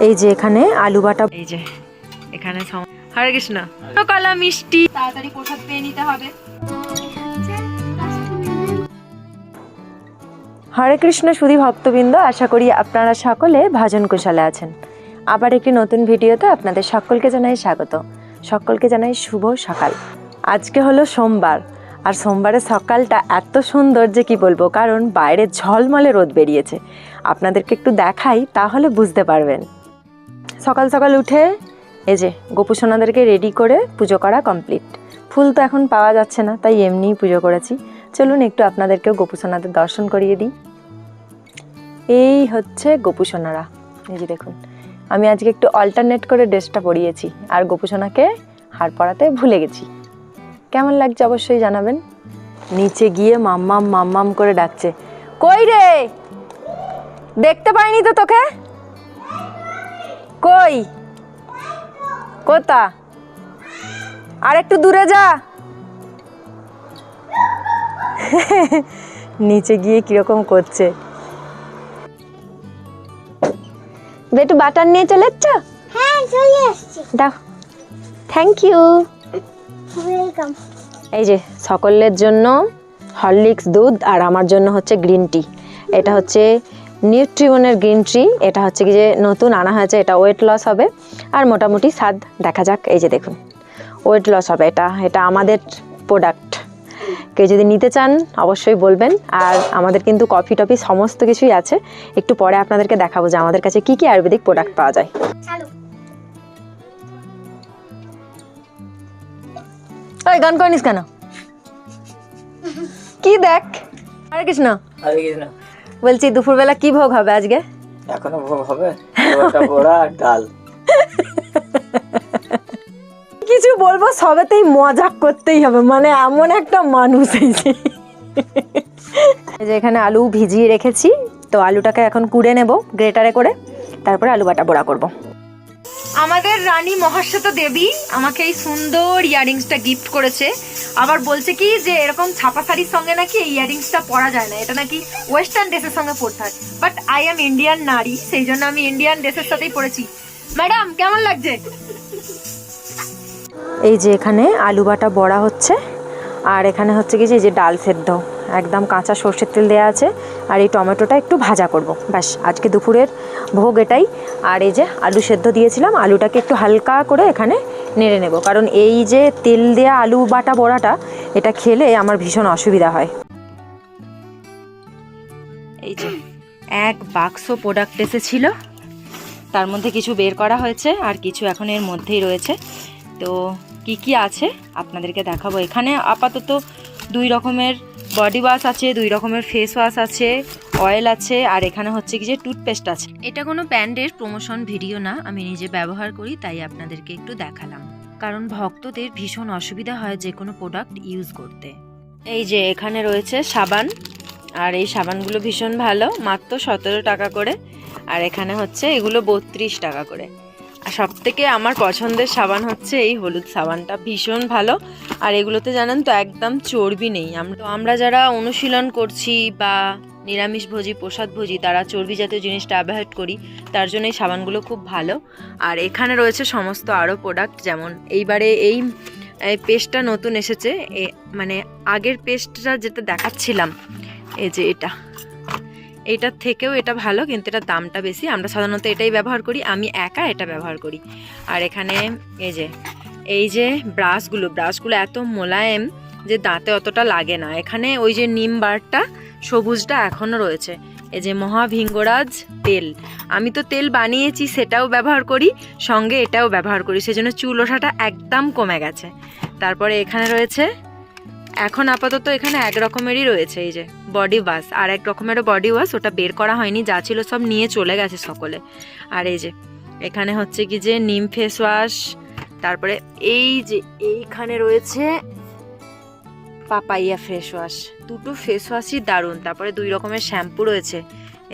এই যে এখানে আলু বাটা, এই যে এখানে হরে কৃষ্ণ কলা মিষ্টি, তাড়াতাড়ি প্রসাদ পেয়ে নিতে হবে। হরে কৃষ্ণ সুধী ভক্তবৃন্দ, আশা করি আপনারা সকলে ভজন কুশলে আছেন। আবার একটি নতুন ভিডিওতে আপনাদের সকলকে জানাই স্বাগত, সকলকে জানাই শুভ সকাল। আজকে হলো সোমবার, আর সোমবারের সকালটা এত সুন্দর যে কি বলবো, কারণ বাইরে ঝলমলে রোদ বেরিয়েছে। আপনাদেরকে একটু দেখাই, তাহলে বুঝতে পারবেন। সকাল সকাল উঠে এই যে গোপু সোনাদেরকে রেডি করে পুজো করা কমপ্লিট। ফুল তো এখন পাওয়া যাচ্ছে না, তাই এমনিই পুজো করেছি। চলুন একটু আপনাদেরকেও গোপু সোনাদের দর্শন করিয়ে দিই। এই হচ্ছে গোপু সোনারা, এই যে দেখুন। আমি আজকে একটু অল্টারনেট করে ড্রেসটা পরিয়েছি, আর গোপু সোনাকে হার পরাতে ভুলে গেছি। কেমন লাগছে অবশ্যই জানাবেন। নিচে গিয়ে মাম্মাম মাম্মাম করে ডাকছে, কই রে, দেখতে পাইনি তো তোকে, কই, কোথা, আর একটু দূরে যা। নিচে গিয়ে কিরকম করছে। একটু বাটার নিয়ে চলে এসছ? হ্যাঁ, চলে আসছি। দাও, থ্যাংক ইউ। ওয়েলকাম। এই যে সকলের জন্য হরলিক্স দুধ, আর আমার জন্য হচ্ছে গ্রিন টি। এটা হচ্ছে নিউট্রিওনের গ্রিন টি। এটা হচ্ছে কি যে নতুন আনা হয়েছে, এটা ওয়েট লস হবে, আর মোটামুটি স্বাদ দেখা যাক। এই যে দেখুন, ওয়েট লস হবে। এটা আমাদের প্রোডাক্ট। কেউ যদি নিতে চান অবশ্যই বলবেন। আর আমাদের কিন্তু কফি টফি সমস্ত কিছুই আছে। একটু পরে আপনাদেরকে দেখাবো যে আমাদের কাছে কি কি আয়ুর্বেদিক প্রোডাক্ট পাওয়া যায়। ওই গান করিস কেন? কি দেখ? হরে কৃষ্ণ। হরে কৃষ্ণ। বলছি দুপুরবেলা কি ভোগ হবে আজকে? এখনো ভোগ হবে, বড়া আর ডাল। কিছু বলবো সবেতেই মজাক করতেই হবে, মানে এমন একটা মানুষ। এই যে এখানে আলু ভিজিয়ে রেখেছি, তো আলুটাকে এখন কুড়ে নেব গ্রেটারে করে, তারপরে আলু বাটা বড়া করব। আমাদের রানী মহাশ্বেতা দেবী আমাকে এই সুন্দর ইয়ারিংসটা গিফট করেছে। আবার বলছে কি যে এরকম ছাপা শাড়ির সঙ্গে নাকি এই ইয়ারিংসটা পরা যায় না, এটা নাকি ওয়েস্টার্ন ড্রেসের সঙ্গে পরতে হয়। বাট আই এম ইন্ডিয়ান নারী, সেই জন্য আমি ইন্ডিয়ান ড্রেসের সাথেই পরেছি। ম্যাডাম কেমন লাগছে? এই যে এখানে আলু বাটা বড়া হচ্ছে, আর এখানে হচ্ছে কি যে ডাল সেদ্ধ, একদম কাঁচা সর্ষের তেল দেওয়া আছে, আর এই টমেটোটা একটু ভাজা করব। ব্যাস, আজকে দুপুরের ভোগ এটাই। আর এই যে আলু সেদ্ধ দিয়েছিলাম, আলুটাকে একটু হালকা করে এখানে নেড়ে নেব, কারণ এই যে তেল দেয়া আলু বাটা বড়াটা, এটা খেলে আমার ভীষণ অসুবিধা হয়। এই যে এক বাক্স প্রোডাক্ট এসেছিল, তার মধ্যে কিছু বের করা হয়েছে, আর কিছু এখন এর মধ্যেই রয়েছে। তো কি কি আছে আপনাদেরকে দেখাবো। এখানে আপাতত 2 রকমের বডি ওয়াশ আছে, 2 রকমের ফেস ওয়াশ আছে, অয়েল আছে, আর এখানে হচ্ছে কি যে টুথপেস্ট আছে। এটা কোনো ব্র্যান্ডের প্রমোশন ভিডিও না, আমি নিজে ব্যবহার করি, তাই আপনাদেরকে একটু দেখালাম, কারণ ভক্তদের ভীষণ অসুবিধা হয় যে কোনো প্রোডাক্ট ইউজ করতে। এই যে এখানে রয়েছে সাবান, আর এই সাবানগুলো ভীষণ ভালো, মাত্র 17 টাকা করে। আর এখানে হচ্ছে এগুলো 32 টাকা করে। আর সব থেকে আমার পছন্দের সাবান হচ্ছে এই হলুদ সাবানটা, ভীষণ ভালো। আর এগুলোতে জানেন তো একদম চর্বি নেই। আমরা যারা অনুশীলন করছি বা নিরামিষভোজী প্রসাদভোজী, তারা চর্বি জাতীয় জিনিসটা অ্যাভয়েড করি, তার জন্য এই সাবানগুলো খুব ভালো। আর এখানে রয়েছে সমস্ত আরও প্রোডাক্ট, যেমন এইবারে এই পেস্টটা নতুন এসেছে, মানে আগের পেস্টটা যেটা দেখাচ্ছিলাম, এই যে এইটার থেকেও এটা ভালো, কিন্তু এটার দামটা বেশি। আমরা সাধারণত এটাই ব্যবহার করি, আমি একা এটা ব্যবহার করি। আর এখানে এই যে ব্রাশগুলো এত মোলায়েম যে দাঁতে অতটা লাগে না। এখানে ওই যে নিম বারটা সবুজটা এখনও রয়েছে। এই যে মহাভিঙ্গরাজ তেল, আমি তো তেল বানিয়েছি সেটাও ব্যবহার করি, সঙ্গে এটাও ব্যবহার করি, সেজন্য চুল ওঠাটা একদম কমে গেছে। তারপরে এখানে রয়েছে, এখন আপাতত এখানে এক রকমেরই রয়েছে এই যে বডি ওয়াশ, আর এক রকমেরও বডি ওয়াশ, ওটা বের করা হয়নি, যা ছিল সব নিয়ে চলে গেছে সকলে। আর এই যে এখানে হচ্ছে কি যে নিম ফেস ওয়াশ, তারপরে এই যে এইখানে রয়েছে পাপাইয়া ফেস ওয়াশ। দুটো ফেস ওয়াশই দারুণ। তারপরে 2 রকমের শ্যাম্পু রয়েছে,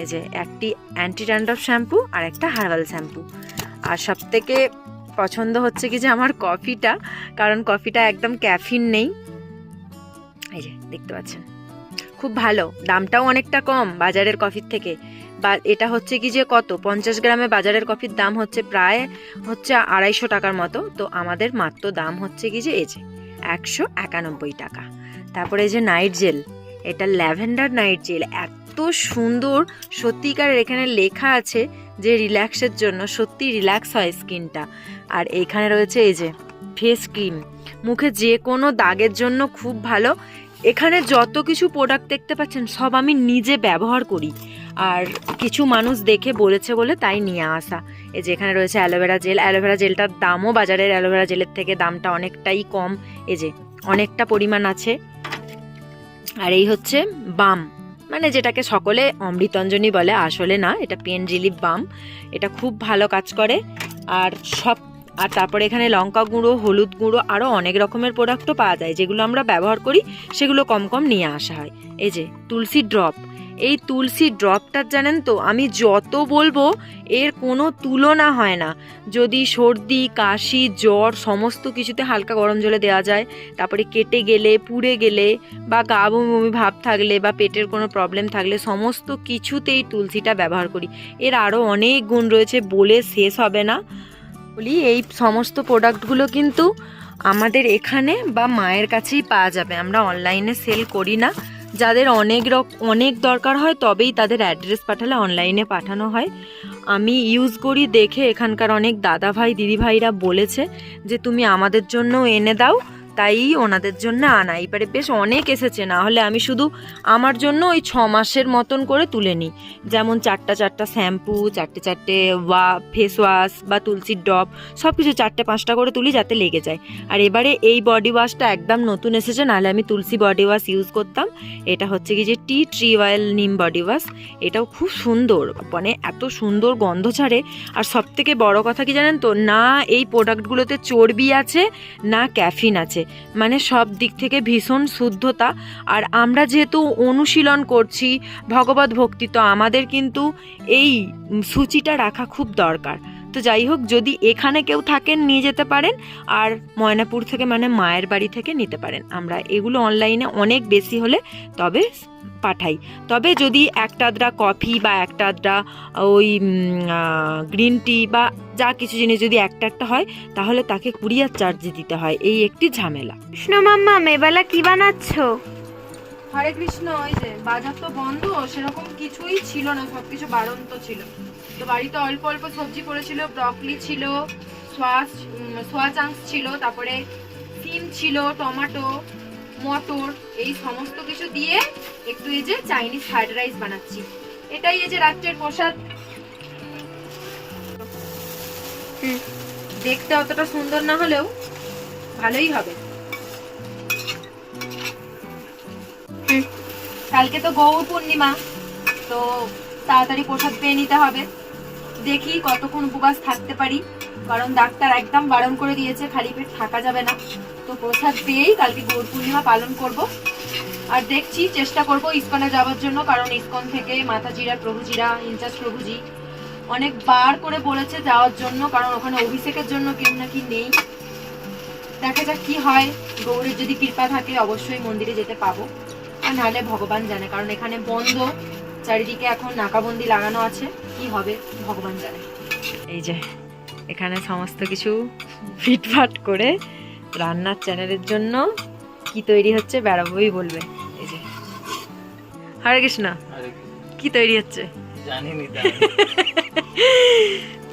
এই যে একটি অ্যান্টি ড্যান্ড্রফ শ্যাম্পু আর একটা হার্বাল শ্যাম্পু। আর সব থেকে পছন্দ হচ্ছে কি যে আমার কফিটা, কারণ কফিটা একদম ক্যাফিন নেই। এই যে দেখতে পাচ্ছেন, খুব ভালো, দামটাও অনেকটা কম বাজারের কফির থেকে। বা এটা হচ্ছে কি যে কত 50 গ্রামে বাজারের কফির দাম হচ্ছে প্রায় হচ্ছে 250 টাকার মতো, তো আমাদের মাত্র দাম হচ্ছে কি যে এই যে 191 টাকা। তারপরে এই যে নাইট জেল, এটা ল্যাভেন্ডার নাইট জেল, এত সুন্দর, সত্যিকারের এখানে লেখা আছে যে রিল্যাক্সের জন্য, সত্যি রিল্যাক্স হয় স্কিনটা। আর এখানে রয়েছে এই যে ফেস ক্রিম, মুখে যে কোনো দাগের জন্য খুব ভালো। এখানে যত কিছু প্রোডাক্ট দেখতে পাচ্ছেন সব আমি নিজে ব্যবহার করি, আর কিছু মানুষ দেখে বলেছে বলে তাই নিয়ে আসা। এই যে এখানে রয়েছে অ্যালোভেরা জেল, অ্যালোভেরা জেলটার দামও বাজারের অ্যালোভেরা জেলের থেকে দামটা অনেকটাই কম, এই যে অনেকটা পরিমাণ আছে। আর এই হচ্ছে বাম, মানে যেটাকে সকলে অমৃতঞ্জনী বলে, আসলে না, এটা পেন রিলিফ বাম, এটা খুব ভালো কাজ করে। আর তারপরে এখানে লঙ্কা গুঁড়ো, হলুদ গুঁড়ো, আরও অনেক রকমের প্রোডাক্টও পাওয়া যায় যেগুলো আমরা ব্যবহার করি, সেগুলো কম কম নিয়ে আসা হয়। এই যে তুলসী ড্রপ, এই তুলসী ড্রপটার জানেন তো আমি যত বলবো এর কোনো তুলনা হয় না। যদি সর্দি, কাশি, জ্বর সমস্ত কিছুতে হালকা গরম জলে দেওয়া যায়, তারপরে কেটে গেলে, পুড়ে গেলে, বা গা বমি ভাব থাকলে, বা পেটের কোনো প্রবলেম থাকলে, সমস্ত কিছুতেই তুলসীটা ব্যবহার করি। এর আরও অনেক গুণ রয়েছে, বলে শেষ হবে না। বলি এই সমস্ত প্রোডাক্টগুলো কিন্তু আমাদের এখানে বা মায়ের কাছেই পাওয়া যাবে, আমরা অনলাইনে সেল করি না। যাদের অনেক দরকার হয় তবেই তাদের অ্যাড্রেস পাঠালে অনলাইনে পাঠানো হয়। আমি ইউজ করি দেখে এখানকার অনেক দাদা ভাই দিদি ভাইরা বলেছে যে তুমি আমাদের জন্য এনে দাও, তাই ওনাদের জন্য আনা। এবারে বেশ অনেক এসেছে, না হলে আমি শুধু আমার জন্য ওই 6 মাসের মতন করে তুলে নিই। যেমন 4টা শ্যাম্পু, 4টে ফেস ওয়াশ বা তুলসীর ড্রপ, সব কিছু 4টে-5টা করে তুলি যাতে লেগে যায়। আর এবারে এই বডি ওয়াশটা একদম নতুন এসেছে, নাহলে আমি তুলসী বডি ওয়াশ ইউজ করতাম। এটা হচ্ছে কি যে ট্রি অয়েল নিম বডি ওয়াশ, এটাও খুব সুন্দর, মানে এত সুন্দর গন্ধ ছাড়ে। আর সবথেকে বড় কথা কি জানেন তো, না এই প্রোডাক্টগুলোতে চর্বি আছে না ক্যাফিন আছে, মানে সব দিক থেকে ভীষণ শুদ্ধতা। আর আমরা যেহেতু অনুশীলন করছি ভগবত ভক্তি, তো আমাদের কিন্তু এই সূচিটা রাখা খুব দরকার। তো যাই হোক, যদি এখানে কেউ থাকেন নিয়ে যেতে পারেন, আর ময়নাপুর থেকে মানে মায়ের বাড়ি থেকে নিতে পারেন। আমরা এগুলো অনলাইনে অনেক বেশি হলে তবে পাঠাই। তবে যদি একটা আধটা কফি বা একটা আধটা ওই গ্রিন টি বা যা কিছু জিনিস যদি একটা হয়, তাহলে তাকে কুরিয়ার চার্জ দিতে হয়, এই একটি ঝামেলা। কৃষ্ণ মাম্মা মেবেলা কি বানাচ্ছো? হরে কৃষ্ণ। ওই যে বাজার তো বন্ধ, সেরকম কিছুই ছিল না, সবকিছু বাড়ন্ত ছিল। তো বাড়িতে অল্প অল্প সবজি পড়েছিল, ব্রকলি ছিল, সোয়া চাংস ছিল, তারপরে সিম ছিল, টমেটো, মটর, এই সমস্ত কিছু দিয়ে একটু এই যে চাইনিজ ফ্রাইড রাইস বানাচ্ছি। এটাই এই যে রাত্রের প্রসাদ। দেখতে অতটা সুন্দর না হলেও ভালোই হবে। কালকে তো গৌর পূর্ণিমা, তো তাড়াতাড়ি প্রসাদ পেয়ে নিতে হবে। দেখি কতক্ষণ উপবাস থাকতে পারি, কারণ ডাক্তার একদম বারণ করে দিয়েছে খালি পেট থাকা যাবে না। তো প্রসাদ পেয়েই কালকে গৌর পূর্ণিমা পালন করব। আর দেখছি, চেষ্টা করব ইসকনে যাওয়ার জন্য, কারণ ইসকন থেকে মাতাজিরা, প্রভুজিরা, ইনচার্জ প্রভুজি অনেকবার করে বলেছে যাওয়ার জন্য, কারণ ওখানে অভিষেকের জন্য কেউ নাকি নেই। দেখা যাক কি হয়, গৌরের যদি কৃপা থাকে অবশ্যই মন্দিরে যেতে পাবো, আর নাহলে ভগবান জানে, কারণ এখানে বন্ধ, চারিদিকে এখন নাকাবন্দি লাগানো আছে, কি হবে ভগবান জানে। এই যে এখানে সমস্ত কিছু ফিটফাট করে রান্নার চ্যানেলের জন্য কি তৈরি হচ্ছে বেড়াবোই বলবে। এই যে হরে কৃষ্ণ, কি তৈরি হচ্ছে জানি নি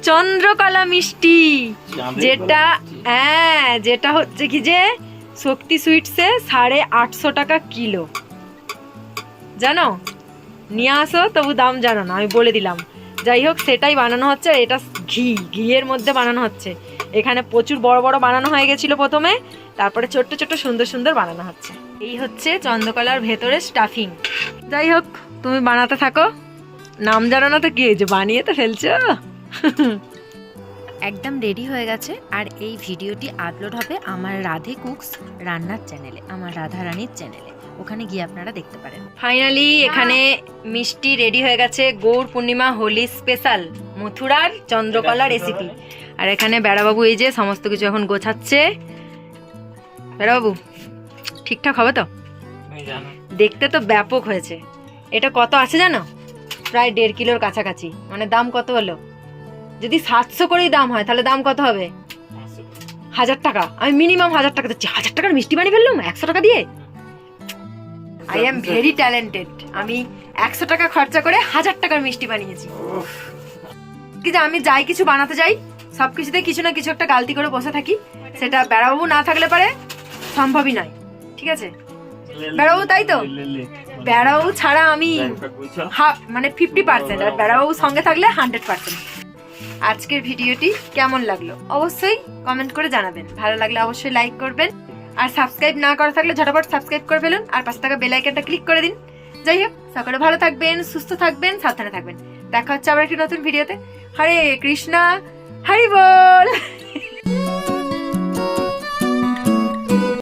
চন্দ্রকলা মিষ্টি, যেটা যেটা হচ্ছে কি যে শক্তি সুইটসে 850 টাকা কিলো, জানো? নিয়ে আসো, তবু দাম জানো না, আমি বলে দিলাম। যাই হোক, সেটাই বানানো হচ্ছে। আর এটা ঘিয়ের মধ্যে বানানো হচ্ছে। এখানে প্রচুর বড় বড় বানানো হয়ে গেছিল প্রথমে, তারপরে ছোট্ট ছোট্ট সুন্দর সুন্দর বানানো হচ্ছে। এই হচ্ছে চন্দ্রকলার ভেতরে স্টাফিং। যাই হোক, তুমি বানাতে থাকো, নাম জানো না তো কি হয়েছে, বানিয়ে তো ফেলছো। একদম রেডি হয়ে গেছে। আর এই ভিডিওটি আপলোড হবে আমার রাধে কুকস রান্নার চ্যানেলে, আমার রাধারানীর চ্যানেলে, ওখানে গিয়ে আপনারা দেখতে পারেন। ফাইনালি এখানে মিষ্টি রেডি হয়ে গেছে, গৌর পূর্ণিমা হোলি স্পেশাল মথুরার চন্দ্রকলা রেসিপি। আর এখানে বেড়াবাবু এই যে সমস্ত কিছু এখন গোছাচ্ছে। বেড়াবাবু, ঠিকঠাক হবে তো? দেখতে তো ব্যাপক হয়েছে। এটা কত আছে জানো? প্রায় 1.5 কিলোর কাছাকাছি। মানে দাম কত হলো? যদি 700 করেই দাম হয় তাহলে দাম কত হবে? 1000 টাকা। আমি মিনিমাম 1000 টাকা দিচ্ছি। 1000 টাকার মিষ্টি বানিয়ে ফেললাম 100 টাকা দিয়ে। I am very talented. আমি 100 টাকা খরচা করে 1000 টাকার মিষ্টি বানিয়েছি। কি যে আমি যাই কিছু বানাতে যাই, সবকিছুতে কিছু না কিছু একটা গালতি করে বসে থাকি। সেটা বেড়াবাবু না থাকলে পারে সম্ভবই নয়। ঠিক আছে বেড়াবাবু, তাই তো? বেড়াবাবু ছাড়া আমি মানে 50%, আর বেড়াবাবু সঙ্গে থাকলে 100%। আজকের ভিডিওটি কেমন লাগলো অবশ্যই কমেন্ট করে জানাবেন। ভালো লাগলে অবশ্যই লাইক করবেন, আর সাবস্ক্রাইব না করা থাকলে ঝটপট সাবস্ক্রাইব করে ফেলুন, আর পাশে থাকা বেল আইকনটা ক্লিক করে দিন। যাই হোক, সকলে ভালো থাকবেন, সুস্থ থাকবেন, সাবধানে থাকবেন। দেখা হচ্ছে আবার একটি নতুন ভিডিওতে। হরে কৃষ্ণা, হরি বল।